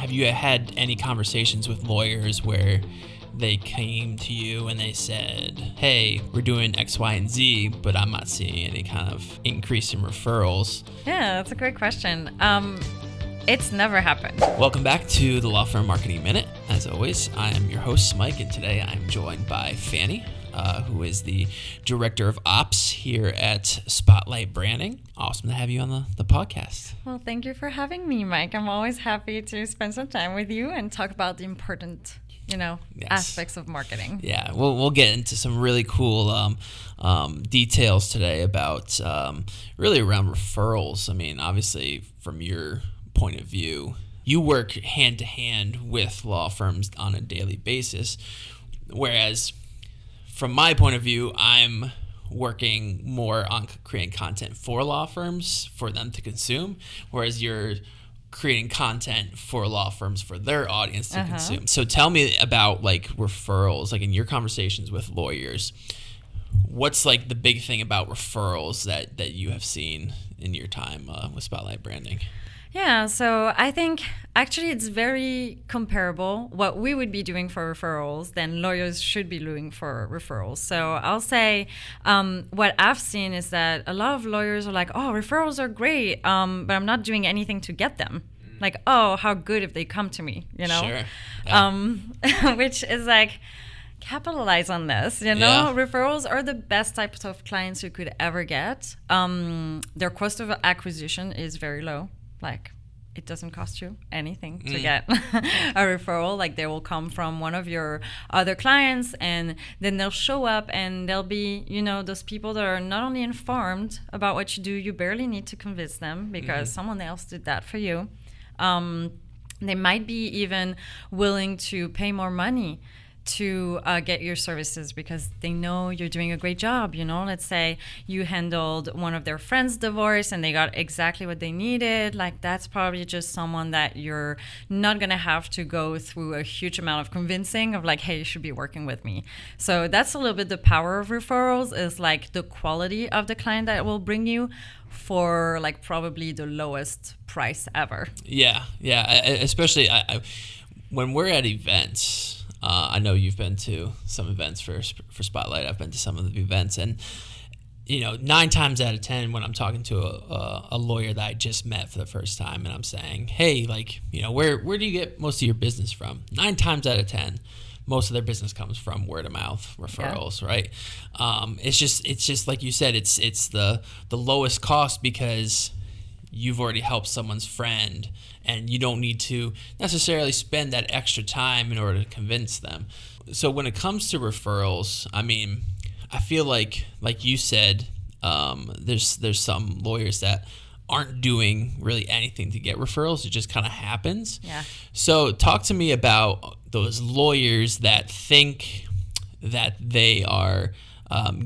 have you had any conversations with lawyers where they came to you and they said, hey, we're doing X, Y, and Z, but I'm not seeing any kind of increase in referrals? Yeah, that's a great question. It's never happened. Welcome back to the Law Firm Marketing Minute. As always, I am your host, Mike, and today I'm joined by Fanny, who is the Director of Ops here at Spotlight Branding. Awesome to have you on the podcast. Well, thank you for having me, Mike. I'm always happy to spend some time with you and talk about the important aspects of marketing. Yeah, we'll get into some really cool details today about really around referrals. I mean, obviously, from your point of view, you work hand to hand with law firms on a daily basis, whereas from my point of view, I'm working more on creating content for law firms for them to consume, whereas you're creating content for law firms for their audience to consume. So tell me about like referrals, like in your conversations with lawyers, what's like the big thing about referrals that you have seen in your time with Spotlight Branding? Yeah, so I think actually it's very comparable what we would be doing for referrals than lawyers should be doing for referrals. So I'll say what I've seen is that a lot of lawyers are like, oh, referrals are great, but I'm not doing anything to get them. Like, oh, how good if they come to me, you know? Sure. Yeah. Which is like, capitalize on this, you know? Yeah. Referrals are the best types of clients you could ever get. Their cost of acquisition is very low. Like, it doesn't cost you anything to get a referral. Like, they will come from one of your other clients, and then they'll show up, and they'll be, those people that are not only informed about what you do, you barely need to convince them because someone else did that for you. They might be even willing to pay more money to get your services because they know you're doing a great job. Let's say you handled one of their friends' divorce and they got exactly what they needed. Like, that's probably just someone that you're not going to have to go through a huge amount of convincing of like, hey, you should be working with me. So that's a little bit the power of referrals, is like the quality of the client that will bring you for like probably the lowest price ever. Yeah. Especially when we're at events. I know you've been to some events for Spotlight. I've been to some of the events, and 9 times out of 10, when I'm talking to a lawyer that I just met for the first time, and I'm saying, "Hey, like, where do you get most of your business from?" 9 times out of 10, most of their business comes from word of mouth referrals, right? It's just like you said, it's the lowest cost because you've already helped someone's friend, and you don't need to necessarily spend that extra time in order to convince them. So when it comes to referrals, I mean, I feel like you said, there's some lawyers that aren't doing really anything to get referrals. It just kind of happens. Yeah. So talk to me about those lawyers that think that they are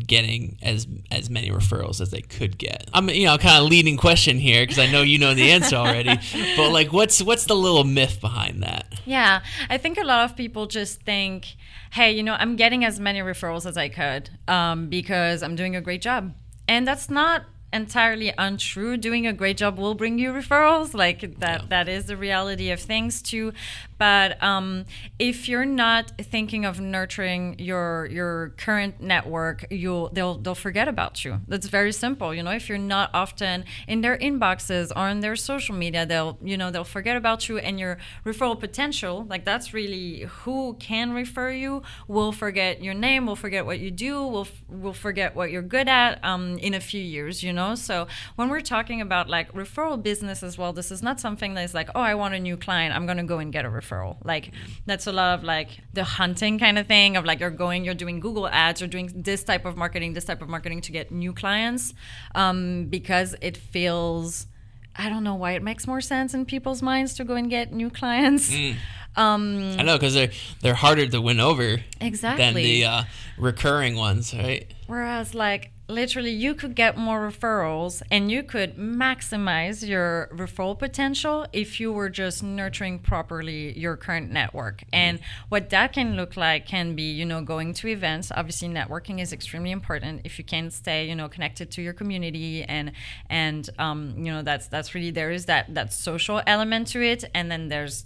getting as many referrals as they could get. I'm kind of leading question here because I know you know the answer already. But like, what's the little myth behind that? Yeah, I think a lot of people just think, hey, I'm getting as many referrals as I could because I'm doing a great job, and that's not entirely untrue. Doing a great job will bring you referrals, like that. Yeah. That is the reality of things too. But if you're not thinking of nurturing your current network, they'll forget about you. That's very simple. If you're not often in their inboxes or on their social media, they'll forget about you, and your referral potential, like that's really who can refer you, will forget your name, will forget what you do, will forget what you're good at in a few years. So when we're talking about like referral business as well, this is not something that's like, oh, I want a new client, I'm gonna go and get a referral. Like, that's a lot of like the hunting kind of thing of like you're doing Google ads, you're doing this type of marketing to get new clients, because it feels, I don't know why it makes more sense in people's minds to go and get new clients. I know, because they're harder to win over exactly than the recurring ones, right? Whereas like literally you could get more referrals and you could maximize your referral potential if you were just nurturing properly your current network. And what that can look like can be, going to events. Obviously, networking is extremely important if you can stay, connected to your community, and that's really, there is that social element to it. And then there's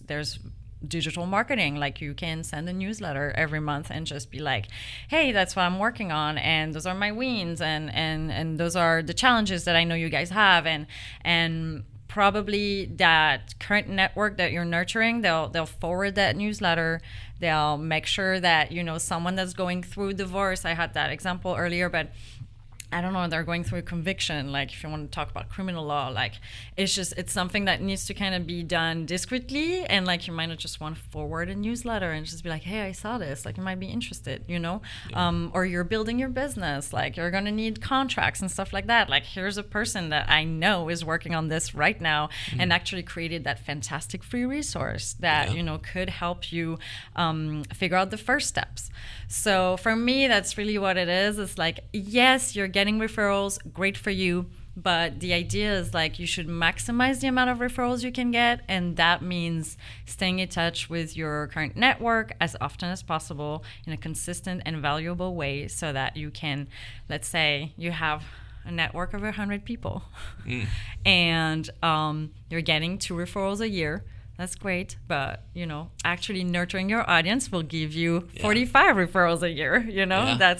digital marketing. Like, you can send a newsletter every month and just be like, hey, that's what I'm working on, and those are my wins, and those are the challenges that I know you guys have, and probably that current network that you're nurturing, they'll forward that newsletter. They'll make sure that someone that's going through divorce, I had that example earlier, but I don't know, they're going through a conviction, like if you want to talk about criminal law, like it's something that needs to kind of be done discreetly, and like you might not just want to forward a newsletter and just be like, hey, I saw this, like you might be interested, or you're building your business, like you're going to need contracts and stuff like that. Like, here's a person that I know is working on this right now and actually created that fantastic free resource that, could help you figure out the first steps. So for me, that's really what it is. It's like, yes, you're getting referrals, great for you, but the idea is like you should maximize the amount of referrals you can get, and that means staying in touch with your current network as often as possible in a consistent and valuable way, so that you can, let's say you have a network of 100 people and you're getting 2 referrals a year. That's great, but actually nurturing your audience will give you 45 referrals a year.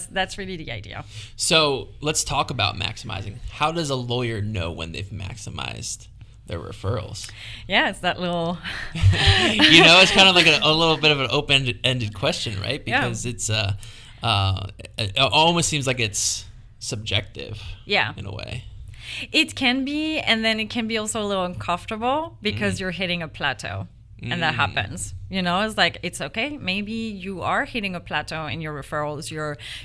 That's really the idea. So let's talk about maximizing. How does a lawyer know when they've maximized their referrals? Yeah, it's that little. It's kind of like a little bit of an open-ended question, right? Because it's it almost seems like it's subjective. Yeah. In a way. It can be, and then it can be also a little uncomfortable because you're hitting a plateau, and that happens. It's like, it's okay. Maybe you are hitting a plateau in your referrals.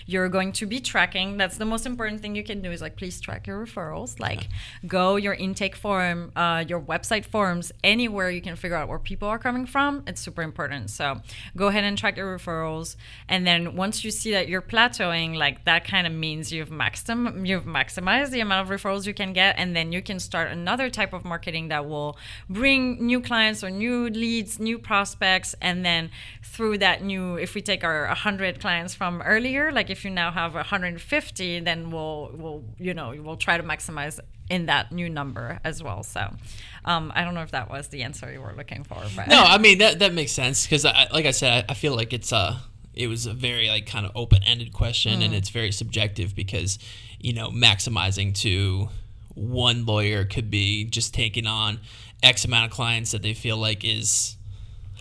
You're going to be tracking. That's the most important thing you can do, is like, please track your referrals. Like, go your intake form, your website forms, anywhere you can figure out where people are coming from. It's super important. So go ahead and track your referrals. And then once you see that you're plateauing, like, that kind of means you've maximized the amount of referrals you can get. And then you can start another type of marketing that will bring new clients or new leads, new prospects. And then through that if we take our 100 clients from earlier, like if you now have 150, then we'll try to maximize in that new number as well. So I don't know if that was the answer you were looking for. But. No, I mean, that makes sense, because like I said, I feel like it was a very like kind of open-ended question, and it's very subjective, because maximizing to one lawyer could be just taking on X amount of clients that they feel like is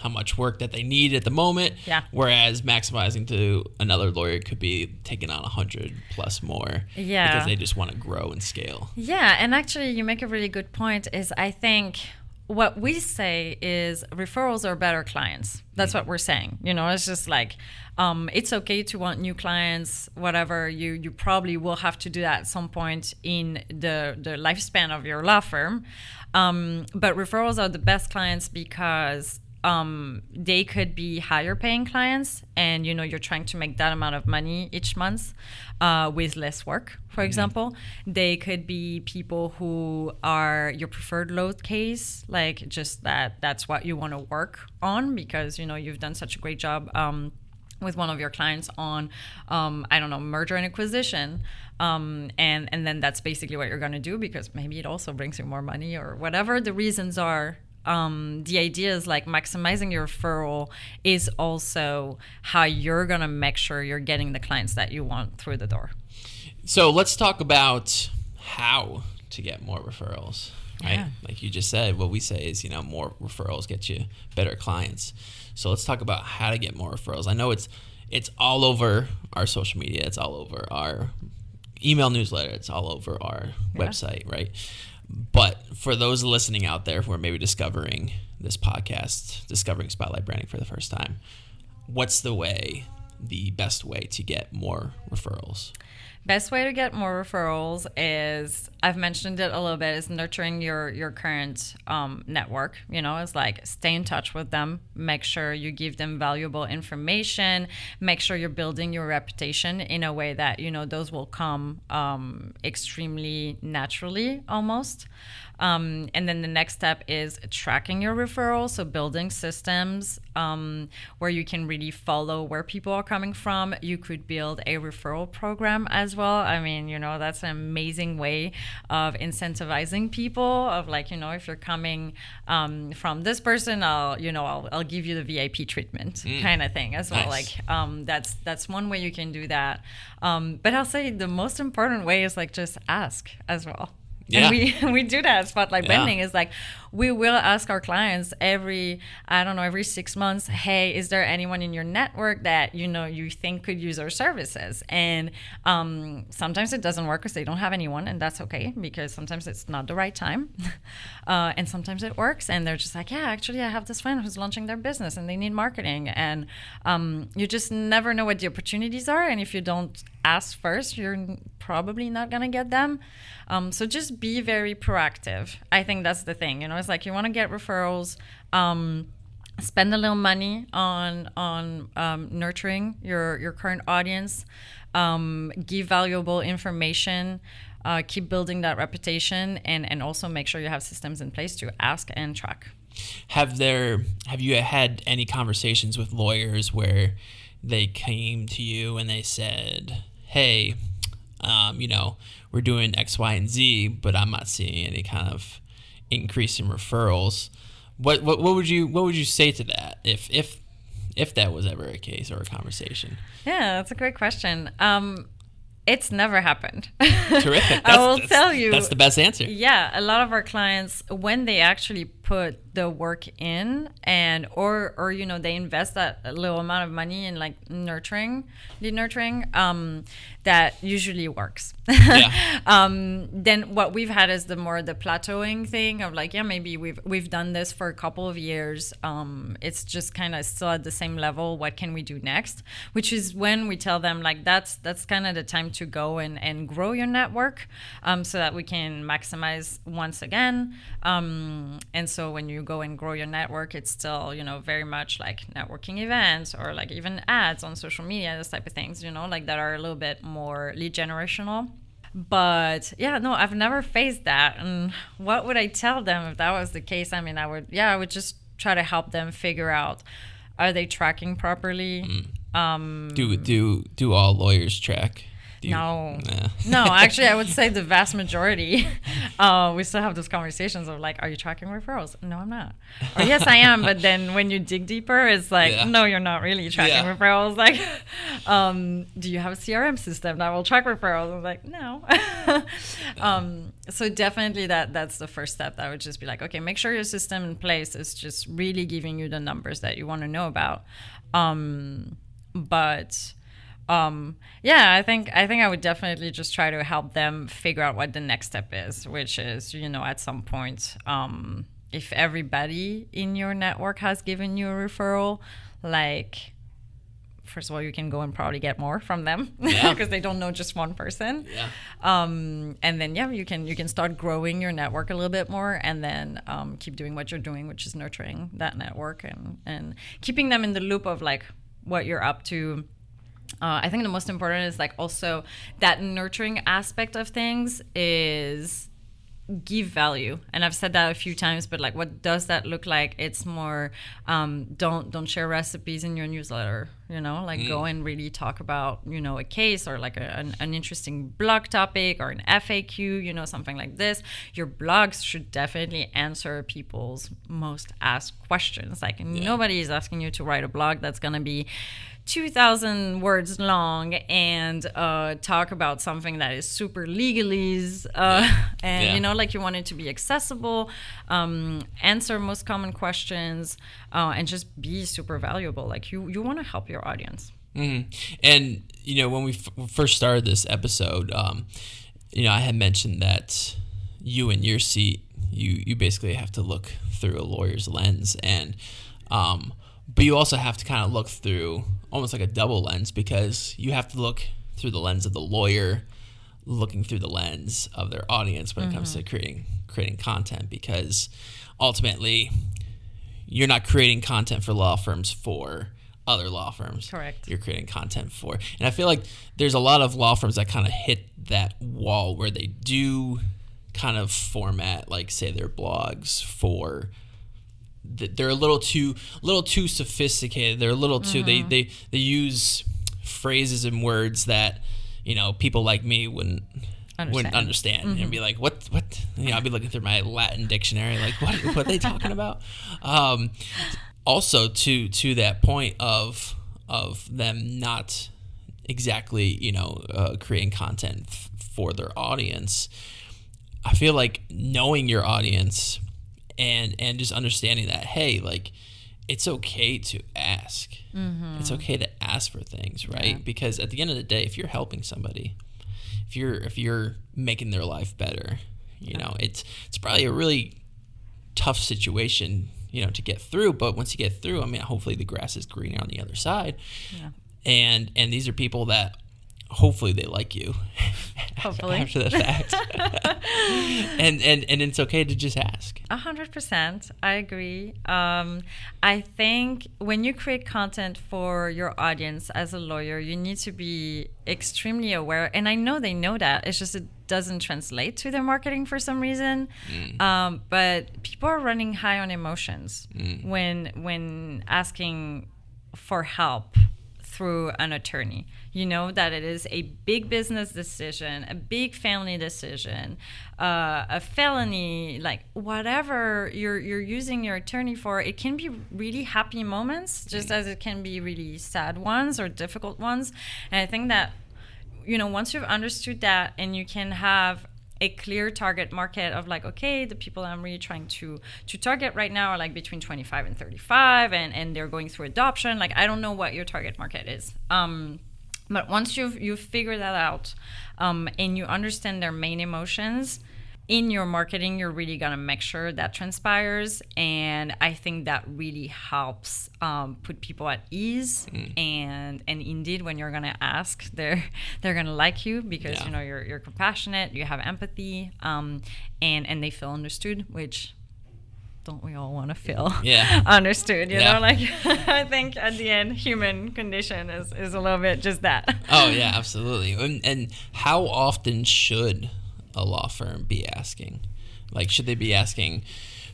how much work that they need at the moment. Yeah. Whereas maximizing to another lawyer could be taking on 100 plus more. Yeah. Because they just want to grow and scale. Yeah. And actually, you make a really good point. Is I think what we say is referrals are better clients. That's what we're saying. It's just like, it's okay to want new clients, whatever. You probably will have to do that at some point in the lifespan of your law firm. But referrals are the best clients because they could be higher paying clients, and you're trying to make that amount of money each month with less work, for example. They could be people who are your preferred load case, like just that's what you want to work on, because you've done such a great job with one of your clients on merger and acquisition, and then that's basically what you're going to do, because maybe it also brings you more money, or whatever the reasons are. The idea is like maximizing your referral is also how you're going to make sure you're getting the clients that you want through the door. So let's talk about how to get more referrals, right? Yeah. Like you just said, what we say is, more referrals get you better clients. So let's talk about how to get more referrals. I know it's all over our social media. It's all over our email newsletter. It's all over our website, right? But for those listening out there who are maybe discovering this podcast, discovering Spotlight Branding for the first time, what's the best way to get more referrals? Best way to get more referrals is, I've mentioned it a little bit, is nurturing your current network. It's like stay in touch with them, make sure you give them valuable information, make sure you're building your reputation in a way that those will come extremely naturally almost. And then the next step is tracking your referrals. So building systems where you can really follow where people are coming from. You could build a referral program as well. I mean, that's an amazing way of incentivizing people of like, if you're coming from this person, I'll give you the VIP treatment kind of thing as well. Nice. Like that's one way you can do that. But I'll say the most important way is like just ask as well. Yeah. And we do that at Spotlight Bending. Is like we will ask our clients every 6 months, hey, is there anyone in your network that you think could use our services? And sometimes it doesn't work because they don't have anyone, and that's okay because sometimes it's not the right time. And sometimes it works, and they're just like, yeah, actually, I have this friend who's launching their business and they need marketing, and you just never know what the opportunities are, and if you don't ask first, you're probably not gonna get them. So just be very proactive. I think that's the thing. It's like you want to get referrals. Spend a little money on nurturing your current audience. Give valuable information. Keep building that reputation, and also make sure you have systems in place to ask and track. Have you had any conversations with lawyers where they came to you and they said, hey, we're doing X, Y, and Z, but I'm not seeing any kind of increase in referrals. What would you say to that if that was ever a case or a conversation? Yeah, that's a great question. It's never happened. Terrific. I will tell you. That's the best answer. Yeah, a lot of our clients, when they actually put the work in or they invest that little amount of money in like nurturing, that usually works. Yeah. Then what we've had is the plateauing thing of like, yeah, maybe we've done this for a couple of years. It's just kind of still at the same level. What can we do next? Which is when we tell them like that's kind of the time to go and grow your network, so that we can maximize once again. And so when you go and grow your network, it's still very much like networking events or like even ads on social media, those type of things, like that are a little bit more lead generational. But yeah, no, I've never faced that. And what would I tell them if that was the case? I mean, I would just try to help them figure out, are they tracking properly? Do all lawyers track? No. No, actually, I would say the vast majority. We still have those conversations of like, are you tracking referrals? No, I'm not. Or yes, I am. But then when you dig deeper, it's like, no, you're not really tracking referrals. Like, do you have a CRM system that will track referrals? I'm like, no. So definitely that's the first step. That would just be like, okay, make sure your system in place is just really giving you the numbers that you want to know about. I think I would definitely just try to help them figure out what the next step is, which is, at some point, if everybody in your network has given you a referral, like, first of all, you can go and probably get more from them because they don't know just one person. Yeah. And then, you can start growing your network a little bit more, and then keep doing what you're doing, which is nurturing that network and keeping them in the loop of like what you're up to. I think the most important is like also that nurturing aspect of things is give value. And I've said that a few times, but like, what does that look like? It's more, don't share recipes in your newsletter, go and really talk about, a case or like an interesting blog topic or an FAQ, something like this. Your blogs should definitely answer people's most asked questions. Like nobody is asking you to write a blog that's going to be 2,000 words long and talk about something that is super legalese like you want it to be accessible, answer most common questions, and just be super valuable. Like you want to help your audience. Mm-hmm. And when we first started this episode, I had mentioned that you in your seat, you basically have to look through a lawyer's lens, and but you also have to kind of look through almost like a double lens, because you have to look through the lens of the lawyer, looking through the lens of their audience when it comes to creating content, because ultimately you're not creating content for law firms for other law firms. Correct. You're creating content for, and I feel like there's a lot of law firms that kind of hit that wall where they do kind of format, like, say, their blogs for, they're a little too sophisticated. They're a little too, they use phrases and words that, you know, people like me wouldn't understand and be like, what, you know, I'd be looking through my Latin dictionary, like, what are they talking about? Also to that point of them not exactly, you know, creating content for their audience, I feel like knowing your audience and just understanding that, hey, like, it's okay to ask. It's okay to ask for things, right? Yeah. Because at the end of the day, if you're helping somebody, if you're making their life better, you know, it's probably a really tough situation, you know, to get through. But once you get through, I mean, hopefully the grass is greener on the other side. Yeah. And these are people that hopefully they like you hopefully. after the fact. and it's okay to just ask. 100%. I agree. I think when you create content for your audience as a lawyer, you need to be extremely aware. And I know they know that. It's just it doesn't translate to their marketing for some reason. But people are running high on emotions when asking for help through an attorney. You know that it is a big business decision, a big family decision, a felony, like whatever you're using your attorney for. It can be really happy moments, just as it can be really sad ones or difficult ones. And I think that, you know, once you've understood that and you can have a clear target market of like, okay, the people I'm really trying to target right now are like between 25 and 35 and they're going through adoption. Like, I don't know what your target market is. But once you've figured that out and you understand their main emotions, in your marketing, you're really going to make sure that transpires. And I think that really helps put people at ease. And indeed, when you're going to ask, they're going to like you because, you know, you're compassionate, you have empathy, and they feel understood, which don't we all want to feel understood, you know? Like, I think at the end, human condition is a little bit just that. Oh, yeah, absolutely. And how often should a law firm be asking? Like, should they be asking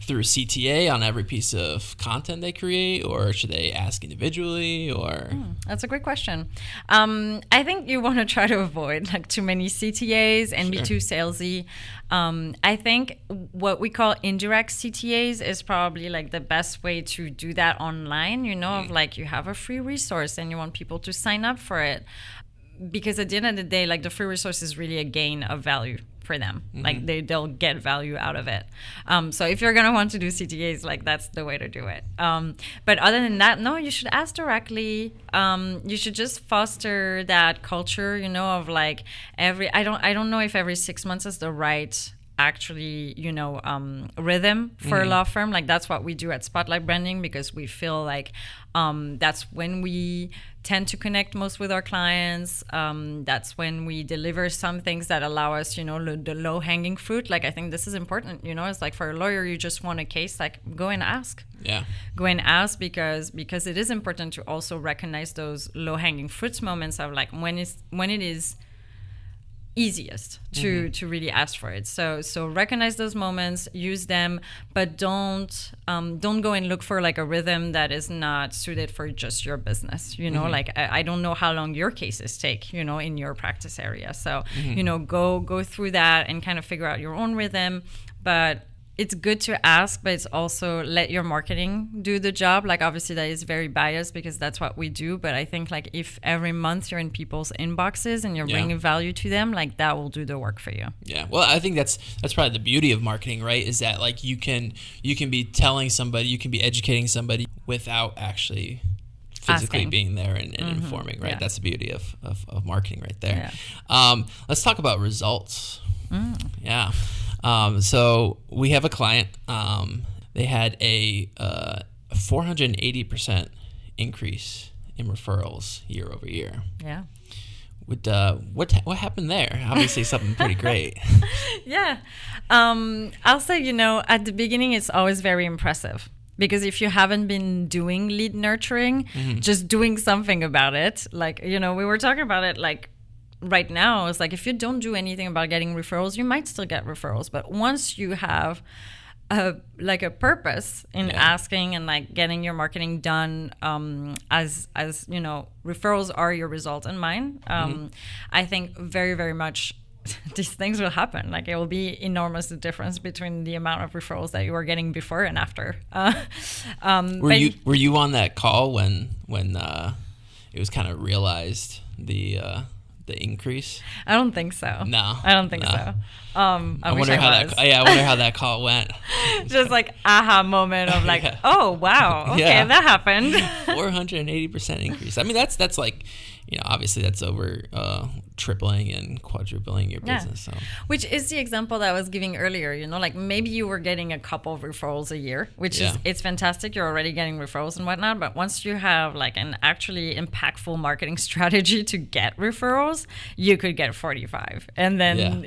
through a CTA on every piece of content they create, or should they ask individually? Or that's a great question. I think you want to try to avoid like too many CTAs and be too salesy. I think what we call indirect CTAs is probably like the best way to do that online, you know, of like you have a free resource and you want people to sign up for it. Because at the end of the day, like the free resource is really a gain of value for them. Like they'll get value out of it. So if you're going to want to do CTAs, like that's the way to do it. But other than that, no, you should ask directly. You should just foster that culture, you know, of like I don't know if every 6 months is the right actually, you know, rhythm for a law firm. Like that's what we do at Spotlight Branding, because we feel like that's when we tend to connect most with our clients. That's when we deliver some things that allow us, you know, the low-hanging fruit. Like I think this is important, you know, it's like for a lawyer, you just want a case, like go and ask. Yeah. Go and ask because it is important to also recognize those low-hanging fruits moments of like when it is easiest to really ask for it. So recognize those moments, use them, but don't go and look for like a rhythm that is not suited for just your business. You know, like I don't know how long your cases take, you know, in your practice area. So, you know, go through that and kind of figure out your own rhythm. But it's good to ask, but it's also let your marketing do the job. Like obviously that is very biased because that's what we do. But I think like if every month you're in people's inboxes and you're bringing value to them, like that will do the work for you. Yeah. Well, I think that's probably the beauty of marketing, right? Is that like you can be telling somebody, you can be educating somebody without actually physically being there and informing, right? Yeah. That's the beauty of marketing right there. Yeah. Let's talk about results. Yeah. So we have a client. They had a 480% increase in referrals year over year. Yeah. What happened there? Obviously something pretty great. Yeah. I'll say, at the beginning, it's always very impressive. Because if you haven't been doing lead nurturing, just doing something about it, like, we were talking about it, like, right now, it's like if you don't do anything about getting referrals, you might still get referrals. But once you have a purpose in asking and like getting your marketing done, as referrals are your result in mind, I think very, very much these things will happen. Like it will be enormous, the difference between the amount of referrals that you were getting before and after. Were you on that call when it was kind of realized the increase? I don't think so. No, I don't think so. I wonder how that call went. Just like aha moment of like, oh wow, okay, that happened. 480% increase. I mean, that's like, obviously that's over tripling and quadrupling your business. So. Which is the example that I was giving earlier. Like maybe you were getting a couple of referrals a year, which is it's fantastic. You're already getting referrals and whatnot. But once you have like an actually impactful marketing strategy to get referrals, you could get 45, and then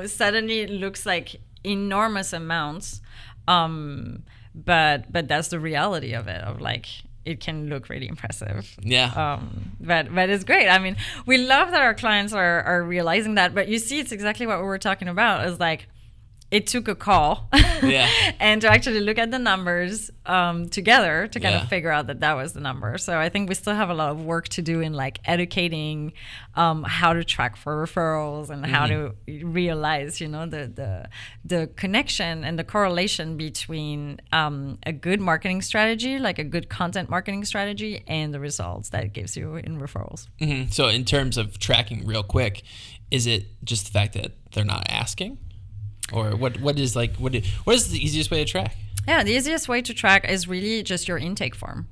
suddenly it looks like enormous amounts. But that's the reality of it. Of like, it can look really impressive. Yeah. But it's great. I mean, we love that our clients are realizing that. But you see, it's exactly what we were talking about. Is like, it took a call and to actually look at the numbers together to kind of figure out that was the number. So I think we still have a lot of work to do in like educating how to track for referrals and how to realize, the connection and the correlation between a good marketing strategy, like a good content marketing strategy, and the results that it gives you in referrals. Mm-hmm. So in terms of tracking real quick, is it just the fact that they're not asking? Or what is the easiest way to track? Yeah, the easiest way to track is really just your intake form.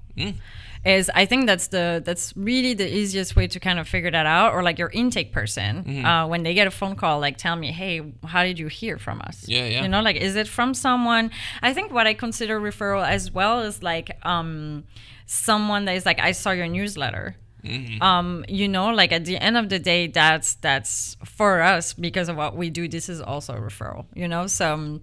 I think that's really the easiest way to kind of figure that out. Or like your intake person, when they get a phone call, like tell me, hey, how did you hear from us? Yeah. Like is it from someone? I think what I consider referral as well is like someone that is like, I saw your newsletter. Like at the end of the day, that's for us because of what we do. This is also a referral, so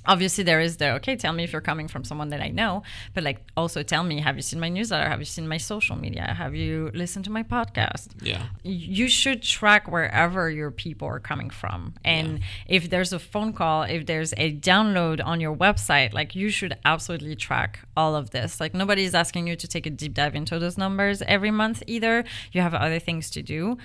obviously there is tell me if you're coming from someone that I know, but like also tell me, have you seen my newsletter? Have you seen my social media? Have you listened to my podcast? Yeah. You should track wherever your people are coming from. And if there's a phone call, if there's a download on your website, like you should absolutely track all of this. Like nobody's asking you to take a deep dive into those numbers every month either. You have other things to do.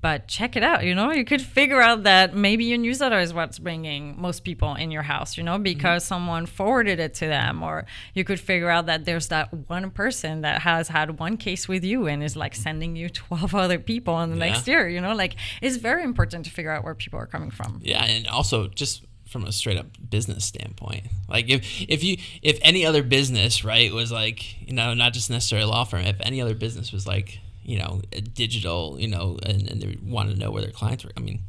But check it out, you could figure out that maybe your newsletter is what's bringing most people in your house, because someone forwarded it to them. Or you could figure out that there's that one person that has had one case with you and is like sending you 12 other people in the next year, like it's very important to figure out where people are coming from. Yeah, and also just from a straight up business standpoint, like if any other business, right, was like, not just necessarily a law firm, if any other business was like, digital, and they want to know where their clients were. I mean,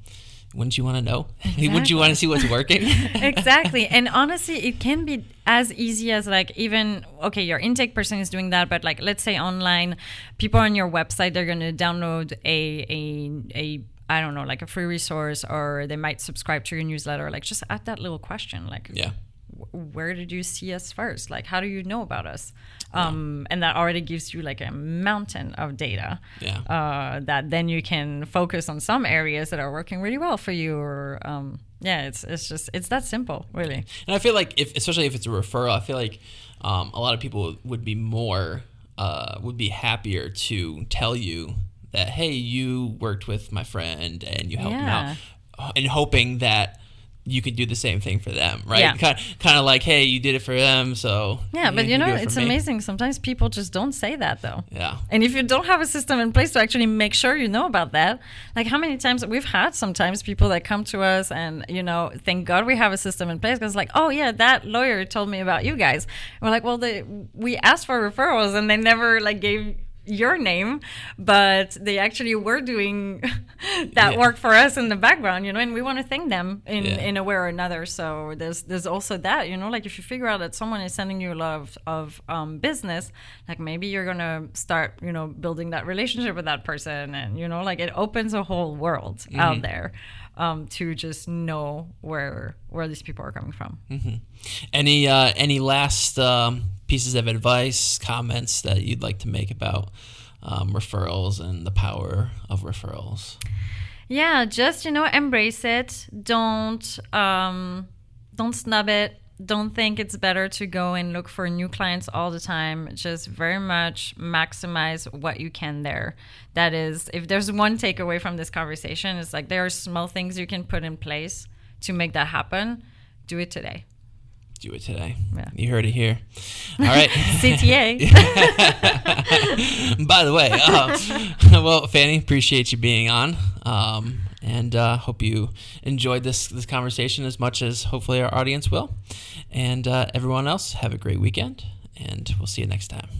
wouldn't you want to know? Exactly. Wouldn't you want to see what's working? Exactly. And honestly, it can be as easy as like even, okay, your intake person is doing that, but like, let's say online, people on your website, they're going to download a I don't know, like a free resource, or they might subscribe to your newsletter. Like just add that little question, like, where did you see us first? Like, how do you know about us? And that already gives you like a mountain of data that then you can focus on some areas that are working really well for you. Or it's that simple, really. And I feel like especially if it's a referral, I feel like a lot of people would be would be happier to tell you that, hey, you worked with my friend and you helped him out, and hoping that you could do the same thing for them, right? Yeah. Kind of like, hey, you did it for them, so but it's amazing. Sometimes people just don't say that, though. Yeah. And if you don't have a system in place to actually make sure you know about that, like how many times we've had sometimes people that come to us and, thank God we have a system in place, because like, oh yeah, that lawyer told me about you guys. And we're like, well, we asked for referrals and they never like gave your name, but they actually were doing that work for us in the background, and we want to thank them in a way or another. So there's also that, like if you figure out that someone is sending you a lot of business, like maybe you're gonna start, building that relationship with that person, and like it opens a whole world out there. To just know where these people are coming from. Any last pieces of advice, comments that you'd like to make about referrals and the power of referrals? Yeah, just embrace it. Don't snub it. Don't think it's better to go and look for new clients all the time. Just very much maximize what you can there. That is, if there's one takeaway from this conversation, it's like there are small things you can put in place to make that happen. Do it today. Do it today. Yeah. You heard it here. All right. CTA. By the way, well, Fanny, appreciate you being on. And hope you enjoyed this conversation as much as hopefully our audience will. And everyone else, have a great weekend, and we'll see you next time.